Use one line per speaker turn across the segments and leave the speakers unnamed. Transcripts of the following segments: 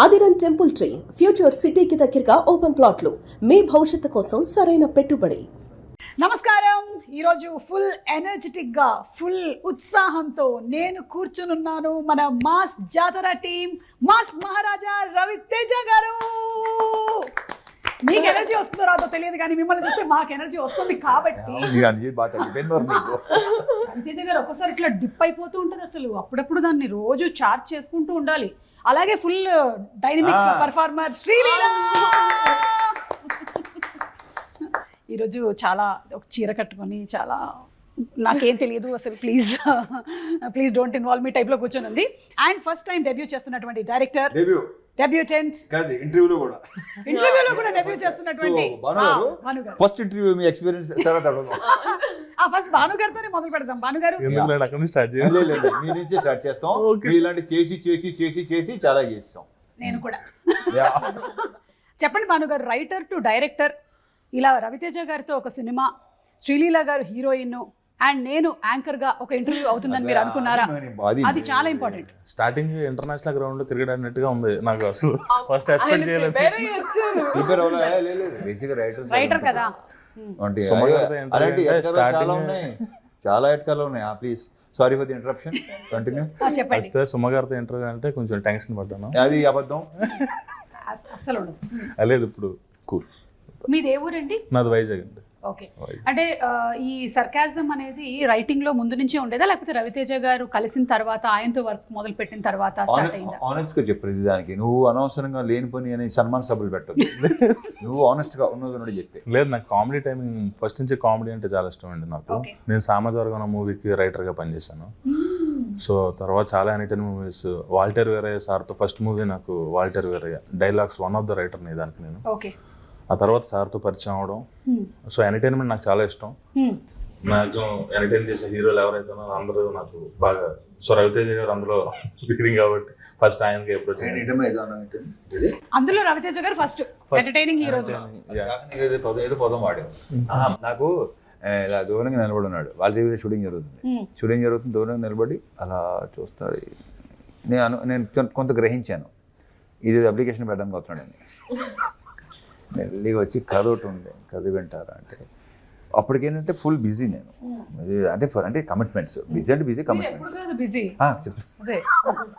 అదిరన్ temple tree future సిటీకి దగ్గరగా open ప్లాట్లు మీ భవిష్యత్తు కోసం సరైన పెట్టుబడి.
నమస్కారం. ఈరోజు ఫుల్ ఎనర్జెటిక్ గా ఫుల్ ఉత్సాహంతో నేను కూర్చునున్నాను మన మాస్ జాతర టీం మాస్ మహారాజా రవితేజ గారు. మీకు ఎనర్జీ వస్తుందో రాదో తెలియదు కానీ మిమ్మల్ని చూస్తే మాకు ఎనర్జీ వస్తుంది కాబట్టి రవితేజ గారు ఒక్కసారి ఇట్లా డిప్ అయిపోతూ ఉంటుంది. అసలు అప్పుడప్పుడు దాన్ని రోజు చార్జ్ చేసుకుంటూ ఉండాలి. అలాగే ఫుల్ డైనమిక్ పర్ఫార్మర్ శ్రీలీలా ఈరోజు చాలా ఒక చీర కట్టుకొని చాలా నాకేం తెలియదు అసలు ప్లీజ్ డోంట్ ఇన్వాల్వ్ మీ టైప్లో కూర్చొని ఉంది. అండ్ ఫస్ట్ టైం డెబ్యూ చేస్తున్నటువంటి డైరెక్టర్ డెబ్యూటెంట్ ఇంటర్వ్యూలో కూడా డెబ్యూ చేస్తున్నటువంటి
ఫస్ట్ ఇంటర్వ్యూ మీ ఎక్స్పీరియన్స్ తర్వాత
ఫస్ట్ భాను గారితోనే మొదలు పెడదాం. భాను గారు
మీ నుంచే స్టార్ట్ చేస్తాం. ఇలాంటి చేసి చాలా చేస్తాం.
నేను కూడా చెప్పండి భాను గారు, రైటర్ టు డైరెక్టర్, ఇలా రవితేజ గారితో ఒక సినిమా, శ్రీలీలా గారు హీరోయిన్ అండ్ నేను యాంకర్ గా ఒక ఇంటర్వ్యూ అవుతుందని మీరు అనుకున్నారా? అది చాలా ఇంపార్టెంట్.
స్టార్టింగ్ ఇంటర్నేషనల్ గ్రౌండ్ లో క్రికెట్ అన్నట్టుగా ఉంది నాకు. అసలు ఫస్ట్ ఎక్స్పెక్ట్ చేయలేదు.
రైటర్ కదా.
చాలా ఎట్కాలు ఉన్నాయి. Please sorry for the interruption. Continue.
చెప్పండి.
సుమగారితో ఇంటర్వ్యూ అంటే కొంచెం టెన్షన్ పడ్డాను.
అది అబద్ధం
అసలు
లేదు. ఇప్పుడు కూల్.
మీది ఏ ఊరండి?
నాది వైజాగ్ అండి.
ఓకే. అంటే ఈ సర్కాజం అనేది రైటింగ్ లో ముందు నుంచే ఉండేదా లేకపోతే రవితేజ గారు కలిసిన తర్వాత ఆయనతో వర్క్ మొదలు పెట్టిన తర్వాత స్టార్ట్ అయిందా?
ఆనెస్ట్ గా చెప్పు. దానికి నువ్వు అనవసరంగా లేని పని అని సన్మాన సభలు పెట్టదు. నువ్వు ఆనెస్ట్ గా ఉన్నది చెప్పి.
లేదు, నాకు కామెడీ టైమింగ్ ఫస్ట్ నుంచి కామెడీ అంటే చాలా ఇష్టం అండి నాకు. నేను సామాజిక మూవీకి రైటర్ గా పనిచేశాను. సో తర్వాత చాలా ఎనీటైన్ మూవీస్, వాల్టర్ వేరయ్య సార్తో ఫస్ట్ మూవీ నాకు Waltair Veerayya dialogues one of the writer ని దానికి నేను. ఆ తర్వాత సార్తో పరిచయం అవడం. సో ఎంటర్టైన్మెంట్ నాకు చాలా ఇష్టం. మ్యాక్సిమం ఎంటర్టైన్ చేసే హీరోలు ఎవరైతే అందరూ నాకు బాగా. సో రవితేజ గారు అందులో లీడింగ్ కాబట్టి ఫస్ట్ ఆయనకి అప్రోచ్.
అందులో రవితేజ గారు ఫస్ట్ ఎంటర్టైనింగ్ హీరో.
ఏదో పదం వాడారు. నాకు ఇలా దూరంగా నిలబడి ఉన్నాడు. వాళ్ళ దగ్గర షూటింగ్ జరుగుతుంది. దూరంగా నిలబడి అలా చూస్తాడు. నేను కొంత గ్రహించాను, ఇది అప్లికేషన్ పెట్టడానికి వస్తున్నాడని. మెల్లిగా వచ్చి కథ ఒకటి ఉండే, కథ వింటారా అంటే అప్పటికేంటంటే ఫుల్ బిజీ నేను. అంటే కమిట్మెంట్స్. బిజీ అంటే బిజీ,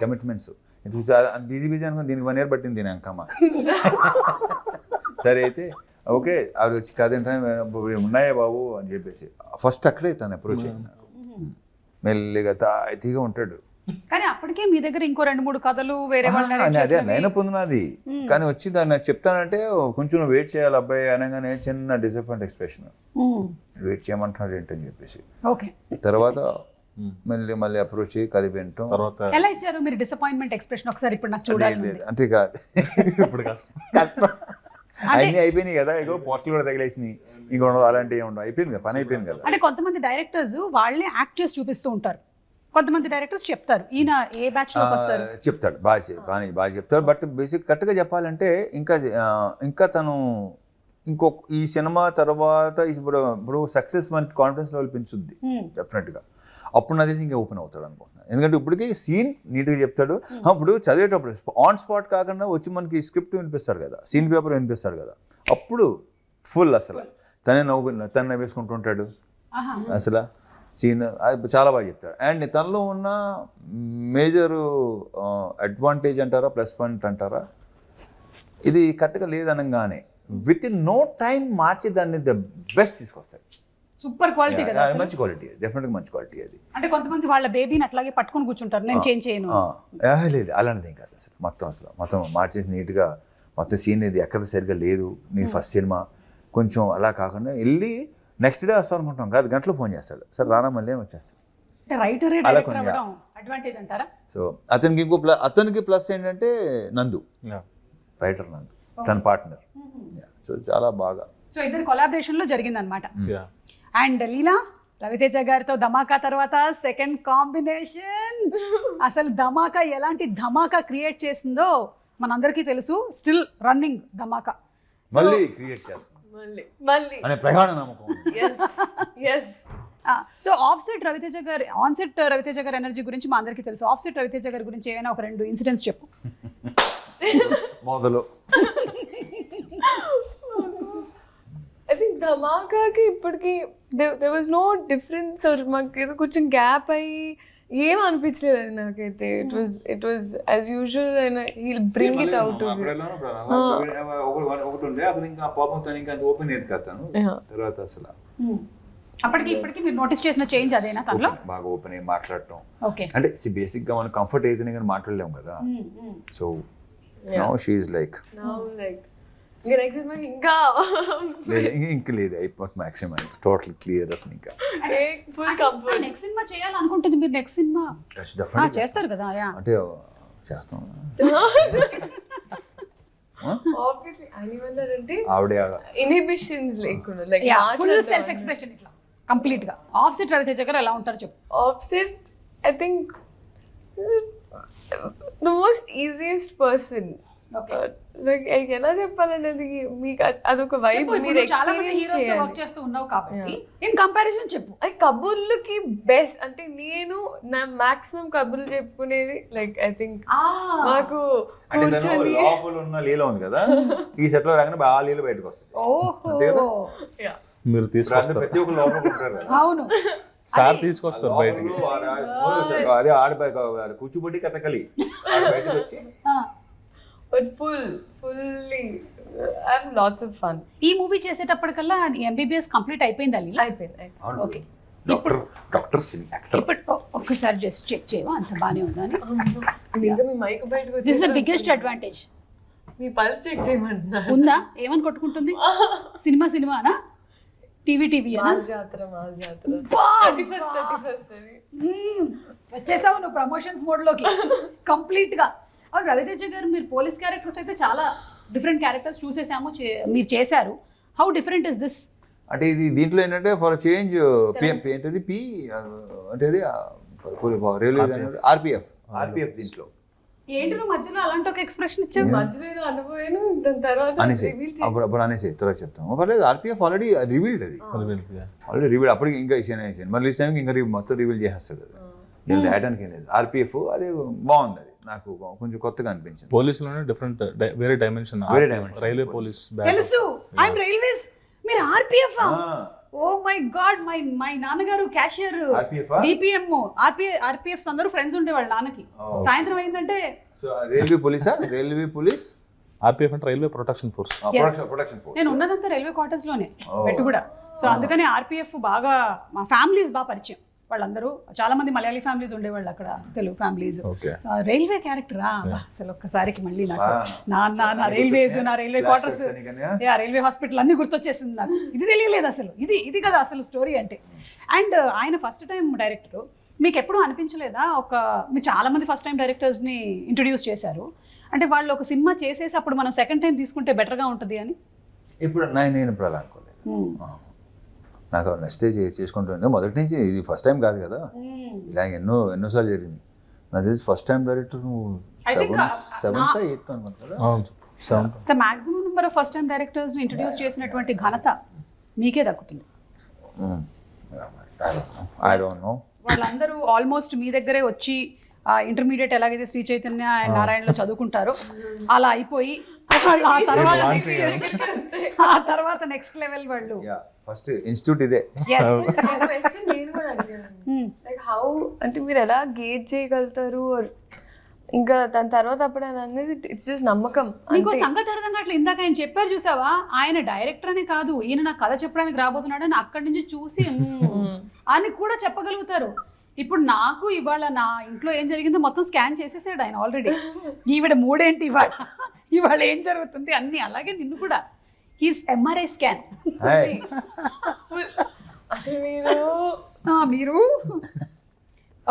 కమిట్మెంట్స్ బిజీ అనుకుని దీనికి 1 year పట్టింది దీని అంకమ్మ. సరే అయితే ఓకే, ఆవిడ వచ్చి కథ ఏంటనే ఉన్నాయా బాబు అని చెప్పేసి ఫస్ట్ అక్కడే తను అప్రోచ్ అయ్యింది. మెల్లిగా తాయితీగా ఉంటాడు.
కానీ అప్పటికే మీ దగ్గర ఇంకో 2-3 కథలు వేరే
అదే నేను పొందినది. కానీ వచ్చి దాన్ని నాకు చెప్తానంటే కొంచెం వెయిట్ చేయాలి అబ్బాయి అనగానే చిన్న డిసప్పాయింట్ ఎక్స్ప్రెషన్. వెయిట్ చేయమంటున్నాడు ఏంటని చెప్పేసి తర్వాత మళ్ళీ అప్రోచ్ అయ్యి కథ వింటాం.
తర్వాత
ఎలా ఇచ్చారు మీరు డిసప్పాయింట్మెంట్ ఎక్స్ప్రెషన్? ఒకసారి ఇప్పుడు నాకు చూడాలి.
అంటే కాదు, ఇప్పుడు కష్టం. అన్ని అయిపోయినాయి కదా, ఇగో పోస్టులు కూడా తగిలేసినాయి. ఇంకో అలాంటివి ఉండవు. అయిపోయింది కదా, పని అయిపోయింది కదా.
అంటే కొంతమంది డైరెక్టర్స్ వాళ్ళే యాక్ట్ చేసి చూపిస్తూ ఉంటారు. కొంతమంది డైరెక్టర్స్ చెప్తారు ఈయన ఏ బ్యాచ్ లోకి వస్తారు
చెప్తాడు. బాగా చెప్తాడు. బట్ బేసిక్ కరెక్ట్గా చెప్పాలంటే ఇంకా తను ఈ సినిమా తర్వాత ఇప్పుడు సక్సెస్ మనకి కాన్ఫిడెన్స్ లెవెల్ పెంచుద్ది డెఫినెట్గా. అప్పుడు నా తెలిసి ఇంకా ఓపెన్ అవుతాడు అనుకుంటున్నాను. ఎందుకంటే ఇప్పటికీ సీన్ నీట్గా చెప్తాడు. ఇప్పుడు చదివేటప్పుడు ఆన్ స్పాట్ కాకుండా వచ్చి మనకి స్క్రిప్ట్ వినిపిస్తాడు కదా, సీన్ పేపర్ వినిపిస్తాడు కదా, అప్పుడు ఫుల్ అసలు తనే నవ్వేసుకుంటూ ఉంటాడు. అసలు సీన్ చాలా బాగా చెప్తాడు. అండ్ తనలో ఉన్న మేజర్ అడ్వాంటేజ్ అంటారా, ప్లస్ పాయింట్ అంటారా, ఇది కరెక్ట్గా లేదనగానే విత్ ఇన్ నో టైం మార్చి దాన్ని ద బెస్ట్ తీసుకొస్తాడు.
సూపర్ క్వాలిటీ కదా,
మంచి క్వాలిటీ, డెఫినెట్గా మంచి క్వాలిటీ అది.
అంటే కొంతమంది వాళ్ళ బేబీని అట్లాగే పట్టుకొని కూర్చుంటారు, నేను చేంజ్ చేయను.
లేదు, అలాంటిది కాదు అసలు. మొత్తం మార్చేసి నీట్గా మొత్తం సీన్ ఇది ఎక్కడ సరిగ్గా లేదు. నీ ఫస్ట్ సినిమా కొంచెం అలా కాకుండా వెళ్ళి నెక్స్ట్ డే వస్తాం అనుకుంటాం కాదు, గంటలో ఫోన్ చేస్తాడు, సార్ రానా మళ్ళీ అని వచ్చేస్తాడు. సో అతనికి ప్లస్ ఏంటంటే నందు, రైటర్ నందు తన పార్ట్నర్. సో చాలా బాగా.
సో ఇద్దరు కొలాబరేషన్ లో జరిగింది అనమాట. అండ్ లీలా రవితేజ గారితో ధమాకా తర్వాత సెకండ్ కాంబినేషన్. అసలు ధమాకా ఎలాంటి ధమాకా క్రియేట్ చేసిందో మనందరికీ తెలుసు. స్టిల్ రన్నింగ్ ధమాకా
మళ్ళీ క్రియేట్ చేస్తాం అనే ప్రగాఢ నమ్మకం.
సో ఆఫ్సెట్ రవితేజ గారు, ఆన్సెట్ రవితేజ గారి ఎనర్జీ గురించి మా అందరికీ తెలుసు. ఆఫ్సెట్ రవితేజ గారి గురించి ఏమైనా ఒక 2 ఇన్సిడెంట్స్ చెప్పు.
మొదలు
I think ధమాకాకి ఇప్పటికి there was no difference or మాకు ఏదో కొంచెం గ్యాప్ అయ్యి ఏం అనిపించలేదు అది నాకైతే it was as usual and he'll bring it out to you.
ఒకటి ఉండే అక్కడ ఇంకా పాపంతో ఇంకా ఓపెన్ అయ్యేది కదా తను తర్వాత అసలు
అప్పటికి ఇప్పటికి మీరు నోటీస్ చేసిన చేంజ్ అదేనా తనలో?
బాగా ఓపెన్ అయ్యి మాట్లాడటం.
ఓకే,
అంటే బేసిక్ గా మనం కంఫర్ట్ అయితేనే కానీ మాట్లాడలేము కదా. So now she is like
Now like ఇంకా నెక్స్ట్ సినిమా ఇంకా
ఇంకా లేదు అయిపోతుంది మాక్సిమం టోటల్ క్లియర్ అసలు ఇంకా
ఫుల్ కంఫర్ట్.
నెక్స్ట్ సినిమా చేయాలనుకుంటుంది మీరు? నెక్స్ట్ సినిమా చేస్తారు కదా?
అంటే చేస్తాం
ఆబ్వియస్లీ యానిమల్ అంటే
ఆవిడ
ఇన్హిబిషన్స్ లేకుండా లైక్
ఫుల్ సెల్ఫ్ ఎక్స్ప్రెషన్ ఇట్లా కంప్లీట్ గా. ఆఫ్సెట్ రవితేజ గారు ఎలా ఉంటారు చెప్పు?
Offset I think the most easiest person. Like ఎలా చెప్పాలనేది మీకు అదొక వైబ్ మీరు ఎక్స్పీరియన్స్ చేయాలి.
వర్క్ చేస్తూ ఉన్నావు కాబట్టి ఇన్ కంపారిజన్ చెప్పు.
అది కబుర్లకి బెస్ట్ అంటే నేను నా మాక్సిమం కబుర్లు చెప్పుకునేది లైక్ ఐ థింక్ మాకు కూర్చొని
లోపల ఉన్న లీల ఉంది కదా ఈ సెట్ లో రాగానే బాగా లీల బయటకు వస్తుంది.
ఓహో,
మీరు తీసుకొస్తారు,
ప్రతి ఒక్క లోపల ఉంటారు కదా.
అవును,
సార్ తీసుకొస్తారు బయటికి.
అదే ఆడ కూర్చుబడి కథకలి బయటకు వచ్చి
but fully I have lots of fun.
ఈ మూవీ చేసేటప్పటికల్లా ఎంబీబీఎస్ కంప్లీట్ అయిపోయింది అల్లి?
అయిపోయింది.
ఓకే,
డాక్టర్
ఇప్పుడు ఒక్కసారి జస్ట్ చెక్ చేయవా అంత బానే ఉందా అని?
ఇంకా మీ మైక్ బయటకు
దిస్ ఇస్ ద
వచ్చేసి
బిగ్గెస్ట్ అడ్వాంటేజ్.
మీ పల్స్ చెక్ చేయమంటున్నారు.
ఉందా? ఏమని కొట్టుకుంటుంది? సినిమానా? టీవీ అనా?
మాస్ జాతర 31st అది.
వచ్చేసావు నువ్వు ప్రమోషన్స్ మోడ్ లోకి కంప్లీట్ గా. అవును, రవితేజ గారు మీరు పోలీస్ క్యారెక్టర్స్ అయితే చాలా డిఫరెంట్ క్యారెక్టర్స్ చూసేసాము, మీరు చేశారు. How different is this?
అంటే ఇది దీంట్లో ఏంటంటే ఫర్ చేంజ్ ఏంటది పి అంటే రైల్వే ఆర్పిఎఫ్ దీంట్లో
ఏంటి నువ్వు మధ్యలో అలాంటి ఒక ఎక్స్ప్రెషన్ ఇచ్చావు?
మధ్యలో అనుభవాను దాని తర్వాత
అనేసి
reveal
అప్పుడు అనేసి తర్వాత చెప్తాం. పర్లేదు, ఆర్పిఎఫ్ ఆల్రెడీ రివీల్డ్ అది ఆల్రెడీ రివీల్డ్. అప్పటికి ఇంకా సినిమా రిలీజ్ టైంకి ఇంకా మొత్తం రివీల్ చేసేస్తాడు అది. నేను రాయడానికి ఏం లేదు. ఆర్పిఎఫ్ అది బాగుంది, అది నాకు కొంచెం కొత్తగా అనిపించింది.
పోలీసులోనే డిఫరెంట్ వేరే డైమెన్షన్. రైల్వే పోలీస్
తెలుసు, ఐఎమ్ రైల్వేస్, మీరు RPF. Oh my god, my నాన్నగారు క్యాషియర్, డిపిఎం, ఆర్పిఎఫ్ అందరూ ఫ్రెండ్స్ ఉండేవాళ్ళు నాన్నకి. సాయంత్రం అయిందంటే
రైల్వే పోలీస్
ఆర్పిఎఫ్ అంటే రైల్వే ప్రొటెక్షన్ ఫోర్స్.
నేను ఉన్నదంతా రైల్వే క్వార్టర్స్ లోనే పెట్టు కూడా. సో అందుకని ఆర్పిఎఫ్ బాగా మా ఫ్యామిలీస్ బాగా పరిచయం. వాళ్ళందరూ చాలా మంది మలయాళీ ఫ్యామిలీస్ ఉండేవాళ్ళు అక్కడ, తెలుగు ఫ్యామిలీస్. రైల్వే క్యారెక్టరా అసలు ఒక్కసారికి మళ్ళీ నాకు నా రైల్వేస్, నా రైల్వే క్వార్టర్స్, రైల్వే హాస్పిటల్ అన్ని గుర్తొచ్చేసింది నాకు. ఇది తెలియలేదు అసలు, ఇది కదా అసలు స్టోరీ అంటే. అండ్ ఆయన ఫస్ట్ టైం డైరెక్టర్. మీకు ఎప్పుడూ అనిపించలేదా మీరు చాలా మంది ఫస్ట్ టైం డైరెక్టర్స్ని ఇంట్రొడ్యూస్ చేశారు అంటే వాళ్ళు ఒక సినిమా చేసేసి అప్పుడు మనం సెకండ్ టైం తీసుకుంటే బెటర్గా ఉంటుంది అని?
ఇప్పుడు నేను ఇప్పుడు అలా అనుకోలేదు. నాకు నచ్చితే చేసుకుంటుంది మొదటి నుంచి. ఇది ఫస్ట్ టైం కాదు కదా, ఇలా ఎన్నోసార్లు జరిగింది. నాకు తెలిసి ఫస్ట్ టైం డైరెక్టర్ నువ్వు 7th 8th అనుకుంటా కదా.
The maximum number of first time directors introduce చేసినటువంటి ఘనత మీకే దక్కుతుంది.
I don't know.
వాళ్ళందరూ ఆల్మోస్ట్ మీ దగ్గరే వచ్చి ఇంటర్మీడియట్ ఎలాగైతే శ్రీ చైతన్య అండ్ నారాయణలో చదువుకుంటారో అలా అయిపోయి వాళ్ళు ఆ తర్వాత నెక్స్ట్ లెవెల్ వాళ్ళు
ఫస్ట్ ఇన్స్టిట్యూట్ ఇదే.
క్వశ్చన్ నేను కూడా అడిగాను, లైక్ హౌ అంటే మీరు ఎలా గేజ్ చేయగలుగుతారు ఇంకా దాని తర్వాత అప్పుడు ఆయన అనేది ఇట్స్ జస్ట్ నమ్మకం.
ఇంకో సంగతి అర్థం కావట్లేదు. ఇందాక ఆయన చెప్పారు చూసావా, ఆయన డైరెక్టర్ అనే కాదు, ఈయన నాకు కథ చెప్పడానికి రాబోతున్నాడు అని అక్కడి నుంచి చూసి అని కూడా చెప్పగలుగుతారు. ఇప్పుడు నాకు ఇవాళ నా ఇంట్లో ఏం జరిగిందో మొత్తం స్కాన్ చేసేసాడు ఆయన ఆల్రెడీ. ఈవిడ మూడేంటి ఇవాళ ఏం జరుగుతుంది అన్ని. అలాగే నిన్ను కూడా హీస్ ఎంఆర్ఐ స్కాన్.
అసలు
మీరు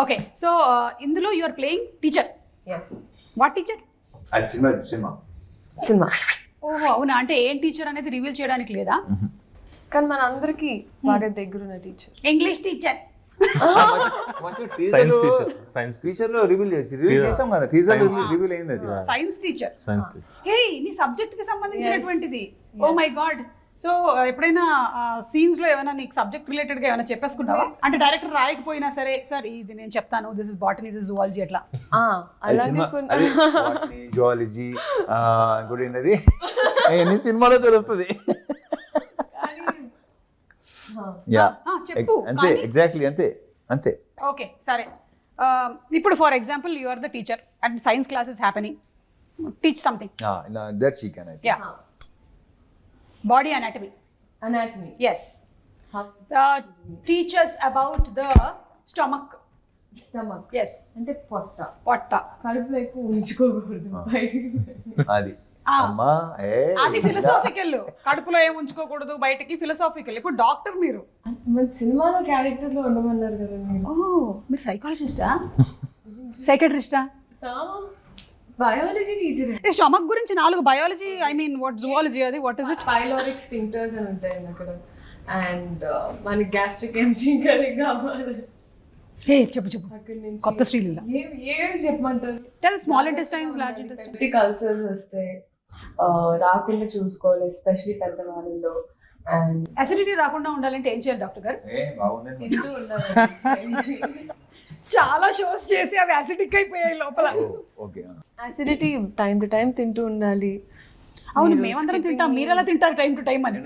ఓకే. సో ఇందులో you are playing teacher.
Yes.
What teacher?
Cinema.
ఓహో అవునా. అంటే ఏం టీచర్ అనేది రివీల్ చేయడానికి లేదా?
కానీ మన అందరికి బాగా దగ్గరున్న teacher.
English teacher.
Science teacher
లో రివీల్ చేసాం కదా, టీజర్ రివీల్ అయింది అది.
Science teacher. హే నీ సబ్జెక్ట్ కి సంబంధించినటువంటిది. ఓ మై గాడ్, సో ఎప్పుడైనా సీన్స్ లో ఏమైనా నీకు సబ్జెక్ట్ రిలేటెడ్ గా ఏమైనా చెప్పేసుకున్నావా? అంటే డైరెక్టర్ రాయకపోయినా సరే సార్ ఇది నేను చెప్తాను, this is botany, this is zoology అట్లా.
అలాగే
జువాలజీ ఇంకోటి ఏంటది ఎన్ని సినిమాలో తెలుస్తుంది. యా
చెప్పు.
అంతే, ఎగ్జాక్ట్లీ అంతే అంతే.
ఓకే సరే, ఇప్పుడు for example you are the teacher and science class is happening, teach something.
That she can.
Yeah, body anatomy. Yes. Teach us about the stomach. Yes.
అంటే
పొట్ట.
కడుపులో ఎక్కువ ఉంచుకోకూడదు బయటికి.
అది అమ్మా
అది ఫిలసాఫికల్. కడుపులో ఏం ఉంచుకోకూడదు బయటకి, ఫిలసాఫికల్. ఇప్పుడు డాక్టర్ మీరు,
మన సినిమాలో క్యారెక్టర్ లో ఉండమన్నారు కదా మీరు.
మీరు సైకాలజిస్టా సైకాట్రిస్టా?
Biology teacher.
ఈ స్టమక్ గురించి 4 biology, I mean what zoology, అది what is it?
Pyloric sphincters అని ఉంటాయి అక్కడ, అండ్ మనకి గ్యాస్ట్రిక్ ఎంట్రింగ్ అని కావాలి.
ఏ చెప్పు
అక్కడ నుంచి
కొత్త శ్రీలీల
ఏం చెప్పమంటారు?
Tell. Small intestines, large intestine.
Peptic ulcers వస్తాయి, రాకుండా చూసుకోవాలి ఎస్పెషల్లీ పెద్దవాళ్ళలో. అండ్
అసిడిటీ రాకుండా ఉండాలంటే ఏం చేయాలి డాక్టర్ గారు?
బాగుందండి.
తింటూ ఉండాలి.
చాలా షోస్ చేసి అవి యాసిడిక్ అయిపోయాయి లోపల.
Okay,
acidity time to time తింటూ ఉండాలి.
అవును, మేమందరం తింటాం, మీరు ఎలా తింటారు టైం టు టైం అని?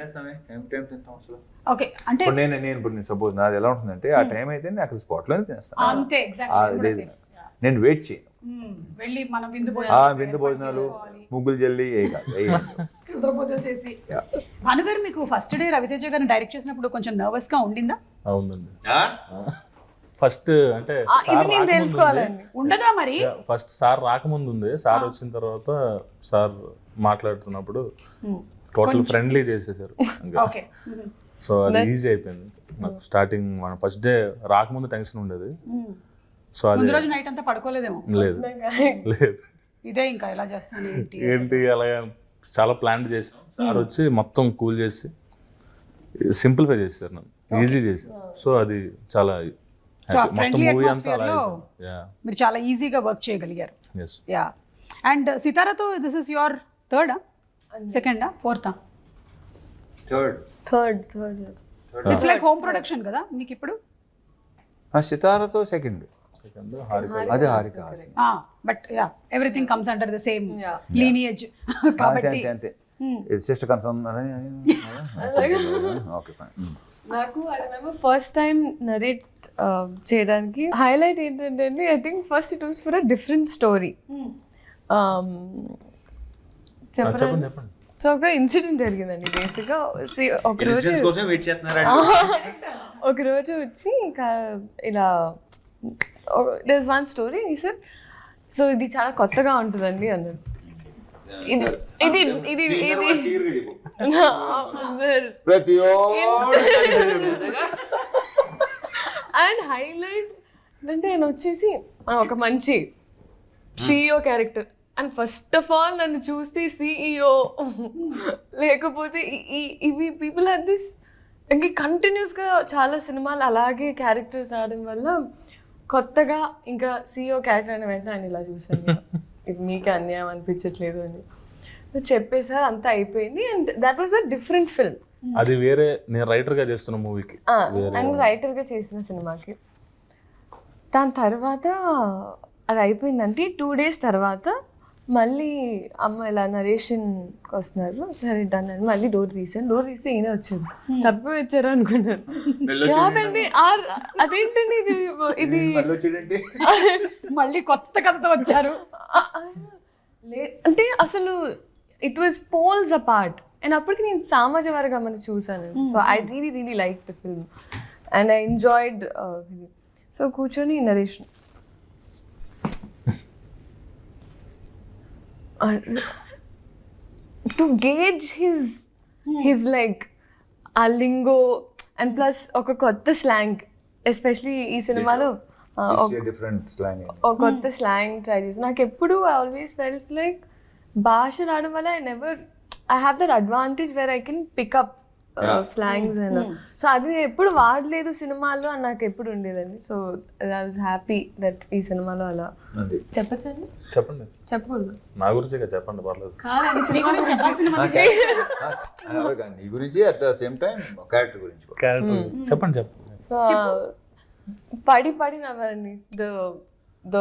ఓకే, అంటే
నేను సపోజ్ నాది ఎలా ఉంటుందంటే ఆ టైం అయితే నేను అక్కడ స్పాట్ లోనే తినేస్తాను.
అంతే, ఎగ్జాక్ట్లీ.
నేను వెయిట్ చేయను.
వెళ్ళి మనం విందు
భోజనాలు ముగ్గులు జల్లి
భోజనం చేసి. భానుగారు, మీకు ఫస్ట్ డే రవితేజ గారిని డైరెక్ట్ చేసినప్పుడు కొంచెం నర్వస్ గా ఉండిందా?
అవునండి. ఫస్ట్ అంటే
ఇది నేను తెలుసుకోవాలండి.
ఉండదా మరి?
ఫస్ట్ సార్ రాకముందు ఉంది, సార్ వచ్చిన తర్వాత సార్ మాట్లాడుతున్నప్పుడు టోటల్ ఫ్రెండ్లీ చేసేసారు.
ఓకే,
సో అది ఈజీ అయిపోయింది నాకు. స్టార్టింగ్ మన ఫస్ట్ డే రాకముందు టెన్షన్ ఉండేది. సో అది
ముందు రోజు నైట్ అంతా పడుకోలేదేమో?
లేదు.
ఇదే ఇంకా ఎలా చేస్తాను
ఏంటి అలా చాలా ప్లాన్ చేసాం. సార్ వచ్చి మొత్తం కూల్ చేసి సింప్లిఫై చేశారు, నన్ను ఈజీ చేశారు. సో అది చాలా
ఫ్రెండ్లీ అట్మాస్ఫియర్ లో మీరు చాలా ఈజీగా వర్క్ చేయగలిగారు. యా. అండ్ సితారాతో దిస్ ఇస్ యువర్ థర్డా, సెకండా, ఫోర్తా?
Third.
It's like home production కదా మీకు ఇప్పుడు?
సితారాతో సెకండ్, అదే Harika.
But yeah, everything comes under the same lineage కాబట్టి
అంతే. Just concern. Okay fine.
నాకు I remember first time narrate చేయడానికి హైలైట్ ఏంటంటే అండి, I think first it was for a different story.
చెప్పండి.
సో ఒక ఇన్సిడెంట్ జరిగిందండి. బేసిక్గా ఒకరోజు వచ్చి ఇంకా ఇలా there is one story sir, so ఇది చాలా కొత్తగా ఉంటుందండి అన్నారు. ఇది ఇది ఇది అండ్ హైలైట్ అంటే ఆయన వచ్చేసి ఒక మంచి CEO character. And first of all నన్ను చూస్తే సిఇఓ లేకపోతే ఇవి పీపుల్ హ్యావ్ దిస్. ఇంక కంటిన్యూస్గా చాలా సినిమాలు అలాగే క్యారెక్టర్స్ రావడం వల్ల కొత్తగా ఇంకా సిఇఓ క్యారెక్టర్ అని వెంటనే ఆయన ఇలా చూసాను, ఇది మీకే అన్యాయం అనిపించట్లేదు అని చెప్పేసారు. అంతా అయిపోయింది. And that was a different film.
అది వేరే, నేను రైటర్గా చేస్తున్న మూవీకి,
అండ్ రైటర్గా చేసిన సినిమాకి. దాని తర్వాత అది అయిపోయిందంటే 2 days తర్వాత మళ్ళీ అమ్మ ఇలా నరేషన్కి వస్తున్నారు. సరే డన్ అని మళ్ళీ డోర్ తీస్తే ఈయన వచ్చారు. తప్పి వచ్చారు అనుకున్నారు. కాదండి, అదేంటండి ఇది
మళ్ళీ కొత్త కథతో వచ్చారు
అంటే అసలు it was poles apart. And అప్పటికి నేను సామాజ వర్గం చూసాను. So I really like the film and I enjoyed. So కూర్చొని narration to gauge his like ఆ లింగో అండ్ ప్లస్ ఒక కొత్త స్లాంగ్, ఎస్పెషలీ ఈ సినిమాలో ఒక కొత్త స్లాంగ్ ట్రై చేసి నాకు ఎప్పుడు ఐ ఆల్వేస్ ఫెల్ట్ లైక్ భాష రావడం వల్ల I have that advantage where I can pick up slangs అయినా. సో అది నేను ఎప్పుడు వాడలేదు సినిమాలో అని నాకు ఎప్పుడు ఉండేదండి. So I was happy that ఈ సినిమాలో అలా చెప్పచ్చండి.
చెప్పండి,
చెప్పకూడదు
నా గురించి చెప్పండి, పర్లేదు.
కాదండి, సినిమా గురించి చెప్పాల్సిన మనకి.
నీ గురించి at the same time character గురించి కూడా.
క్యారెక్టర్ చెప్పండి.
సో పడి నవ్వారండి. ద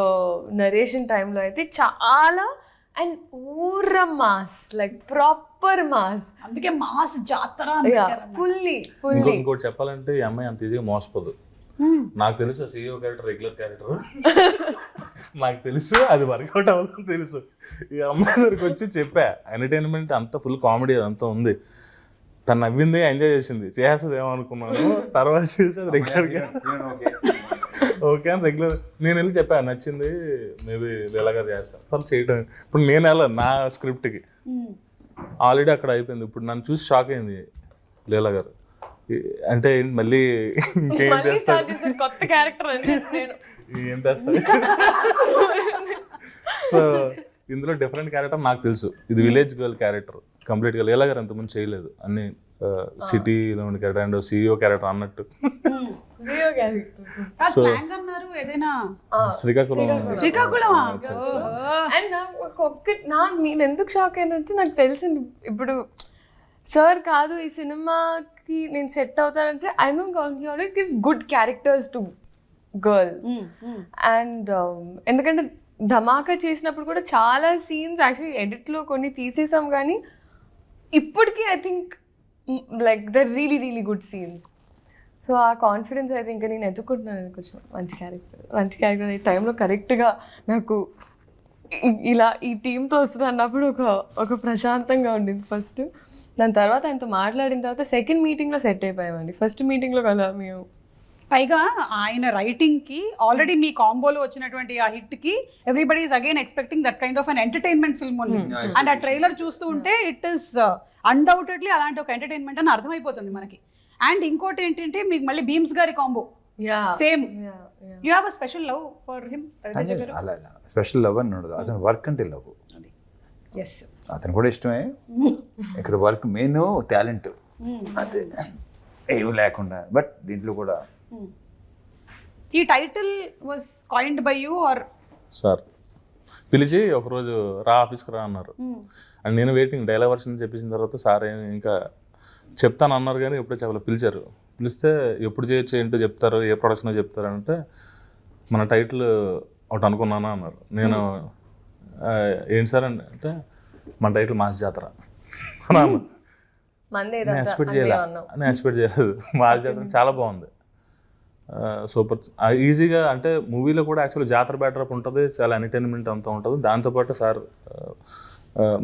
నరేషన్ టైంలో అయితే చాలా అండ్ ఊర మాస్, లైక్ ప్రాపర్ మాస్.
అందుకే మాస్ జాతర
ఫుల్లీ
ఇంకోటి చెప్పాలంటే ఈ అమ్మాయి అంత ఈజీగా మోసపోదు. నాకు తెలుసు CEO క్యారెక్టర్ రెగ్యులర్ క్యారెక్టర్, నాకు తెలుసు అది వర్కౌట్ అవ్వదని తెలుసు. ఈ అమ్మాయి దగ్గరికి వచ్చి చెప్పా ఎంటర్టైన్మెంట్ అంతా ఫుల్ కామెడీ అదంతా ఉంది, తను నవ్వింది ఎంజాయ్ చేసింది, చేస్తుంది ఏమనుకున్నాను. తర్వాత చేసి అది రెగ్యులర్ ఓకే అని రెగ్యులర్ నేను వెళ్ళి చెప్పాను నచ్చింది, మేబీ లీలా గారు చేస్తాను తను చేయటం. ఇప్పుడు నేను వెళ్ళాను నా స్క్రిప్ట్కి, ఆల్రెడీ అక్కడ అయిపోయింది. ఇప్పుడు నన్ను చూసి షాక్ అయింది లీలా గారు, అంటే మళ్ళీ ఇంకేం చేస్తారు,
కొత్త క్యారెక్టర్
ఏం చేస్తారు. సో ఇందులో డిఫరెంట్ క్యారెక్టర్ నాకు తెలుసు, ఇది విలేజ్ గర్ల్ క్యారెక్టర్ కంప్లీట్గా. లీలా గారు అంతకుముందు చేయలేదు, అన్ని సిటీలో ఉండే క్యారెక్టర్ అండ్ CEO క్యారెక్టర్ అన్నట్టు. శ్రీకాకుళం
నేను ఎందుకు షాక్ అయినంటే నాకు తెలిసింది ఇప్పుడు సార్ కాదు ఈ సినిమాకి నేను సెట్ అవుతానంటే I know he always gives good characters to girls. And ఎందుకంటే ధమాకా చేసినప్పుడు కూడా చాలా సీన్స్ యాక్చువల్లీ ఎడిట్లో కొన్ని తీసేసాం, కానీ ఇప్పటికీ I think like the really good scenes. So ఆ కాన్ఫిడెన్స్ అయితే ఇంకా నేను ఎత్తుకుంటున్నాను కొంచెం మంచి క్యారెక్టర్ ఈ టైంలో కరెక్ట్గా నాకు ఇలా ఈ టీంతో వస్తుంది అన్నప్పుడు ఒక ప్రశాంతంగా ఉండింది ఫస్ట్. దాని తర్వాత ఆయనతో మాట్లాడిన తర్వాత సెకండ్ మీటింగ్లో సెట్ అయిపోయామండి. ఫస్ట్ మీటింగ్లో కదా మేము
పైగా ఆయన రైటింగ్కి ఆల్రెడీ మీ కాంబోలో వచ్చినటువంటి ఆ హిట్కి everybody is again expecting that kind of an entertainment film only. And ఆ ట్రైలర్ చూస్తూ ఉంటే ఇట్ ఈస్ అన్డౌటెడ్లీ అలాంటి ఒక ఎంటర్టైన్మెంట్ అని అర్థమైపోతుంది మనకి. అండ్ ఇంకోటి ఏంటంటే మీకు మళ్ళీ భీమ్స్ గారి combo same. You have a special love for him?
అలా స్పెషల్ లవ్ అని ఉండదు, అతను వర్క్ అంటే లవ్.
ఎస్,
అతను కూడా ఇష్టమే. ఇక్కడ వర్క్ మెయిన్ టాలెంట్ అదే ఏమి లేకుండా, బట్ దీంట్లో కూడా.
ఈ title was coined by you are
sir? పిలిచి ఒకరోజు రా ఆఫీస్కి రా అన్నారు, అండ్ నేను వెయిటింగ్ డైలాగ్ వర్షన్ చెప్పేసిన తర్వాత సార్ ఇంకా చెప్తాను అన్నారు, కానీ ఎప్పుడో చెప్పలేదు. పిలిస్తే ఎప్పుడు చేయొచ్చు ఏంటో చెప్తారు, ఏ ప్రొడక్షన్ చెప్తారు అంటే మన టైటిల్ ఒకటి అనుకున్నాను అన్నారు. నేను ఏంటి సార్ అంటే మన టైటిల్ మాస్ జాతర అన్నాను. నేను ఎక్స్పెక్ట్ చేయలేదు మాస్ జాతర చాలా బాగుంది, సూపర్ ఈజీగా. అంటే మూవీలో కూడా యాక్చువల్లీ జాతర బ్యాటరప్ ఉంటుంది, చాలా ఎంటర్టైన్మెంట్ అంతా ఉంటుంది. దాంతోపాటు సార్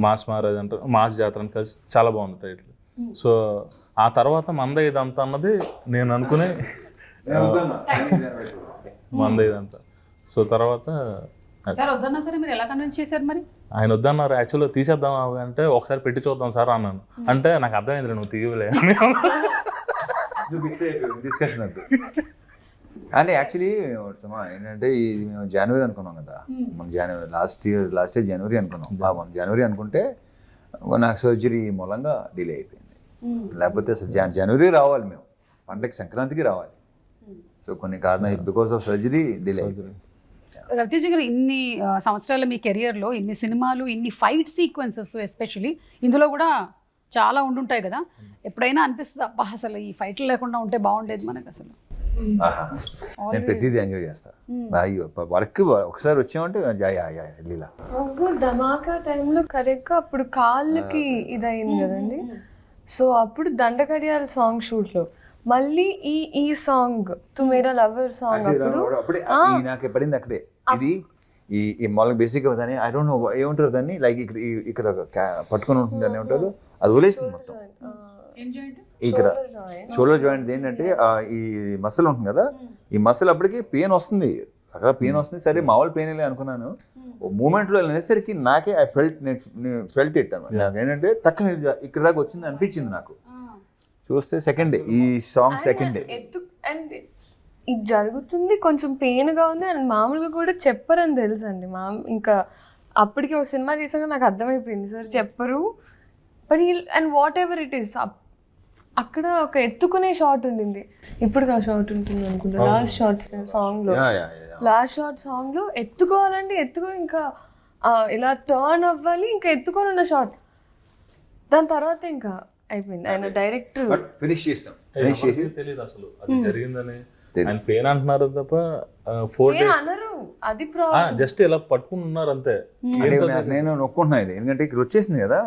మాస్ మహారాజ్ అంటారు, మాస్ జాతర అని కలిసి చాలా బాగుంది టైటిల్. సో ఆ తర్వాత మంద ఇదంతా అన్నది నేను అనుకునే మంద ఇదంతా. సో తర్వాత ఆయన వద్దన్నారు, యాక్చువల్గా తీసేద్దాం అంటే ఒకసారి పెట్టి చూద్దాం సార్ అన్నాను. అంటే నాకు అర్థమైంది నువ్వు తీయలే
డిస్కషన్ అది. అంటే యాక్చువల్లీ ఏంటంటే ఇది మేము జనవరి అనుకున్నాం కదా, మనం జనవరి లాస్ట్ ఇయర్ జనవరి అనుకున్నాం. మనం జనవరి అనుకుంటే నాకు సర్జరీ మూలంగా డిలే అయిపోయింది. లేకపోతే అసలు జనవరి రావాలి, మేము పండగకి సంక్రాంతికి రావాలి. సో కొన్ని కారణాలు బికాస్ ఆఫ్ సర్జరీ డిలే అయిపోయింది.
రవితేజ గారు, ఇన్ని సంవత్సరాల మీ కెరియర్లో ఇన్ని సినిమాలు, ఇన్ని ఫైట్ సీక్వెన్సెస్ ఎస్పెషలీ ఇందులో కూడా చాలా ఉండుంటాయి కదా, ఎప్పుడైనా అనిపిస్తుంది అబ్బా అసలు ఈ ఫైట్లు లేకుండా ఉంటే బాగుండేది మనకు అసలు?
నేను ప్రతిదీ ఎంజాయ్ చేస్తాను. వర్క్ ఒకసారి వచ్చామంటే వెళ్ళిలా.
ధమాకా టైంలో కరెక్ట్గా అప్పుడు కాళ్ళకి ఇదయింది కదండి. సో అప్పుడు దండకడియాల సాంగ్ షూట్లో మళ్ళీ ఈ సాంగ్ తుమేరా లవర్ సాంగ్
అప్పుడే నాకు పడింది అక్కడే. ఇది ఈ మామూలుగా బేసిక్గా దాన్ని ఐ డోంట్ నో ఏమంటారు దాన్ని, లైక్ ఇక్కడ పట్టుకొని ఉంటుంది దాన్ని ఏమంటారు, అది వదిలేసింది మొత్తం. ఇక్కడ షోల్డర్ జాయింట్ ఏంటంటే ఈ మసిల్ ఉంటుంది కదా, ఈ మసిల్ అప్పటికి పెయిన్ వస్తుంది, అక్కడ పెయిన్ వస్తుంది. సరే మామూలు పెయిన్ లే అనుకున్నాను. మూమెంట్లో వెళ్ళేసరికి నాకే ఐ ఫెల్ట్ ఇట్ అనమాట. నాకు ఏంటంటే టక్కన ఇక్కడ దాకా వచ్చింది అనిపించింది నాకు. చూస్తే సెకండ్ డే ఈ సాంగ్ సెకండ్ డే
అండ్ ఇది జరుగుతుంది, కొంచెం పెయిన్గా ఉంది అండ్ మామూలుగా కూడా చెప్పరని తెలుసు అండి. ఇంకా అప్పటికి ఒక సినిమా చేసాక నాకు అర్థమైపోయింది సార్ చెప్పరు. But and what ever it is అక్కడ ఒక ఎత్తుకునే షాట్ ఉండింది, ఇప్పుడు ఆ షాట్ ఉంటుంది అనుకుంటా, లాస్ట్ షార్ట్ సాంగ్ లో, లాస్ట్ షార్ట్ సాంగ్ లో ఎత్తుకోవాలంటే ఎత్తుకొని ఇంకా ఇలా టర్న్ అవ్వాలి, ఇంకా ఎత్తుకొని ఉన్న షాట్. దాని తర్వాత ఇంకా అయిపోయింది. ఆయన డైరెక్ట్
ఫినిష్ చేసాం, ఫినిష్ చేసి
తెలియదు అసలు అది జరిగిందని. ఆయన పెయిన్ అంటున్నారు తప్ప 4 days
అనరు, అది ప్రాబ్లం.
జస్ట్ ఇలా పట్టుకుని ఉన్నారు అంతే.
నేను నొక్కుంటున్నా ఇది, ఎందుకంటే ఇక్కడ వచ్చేసింది కదా.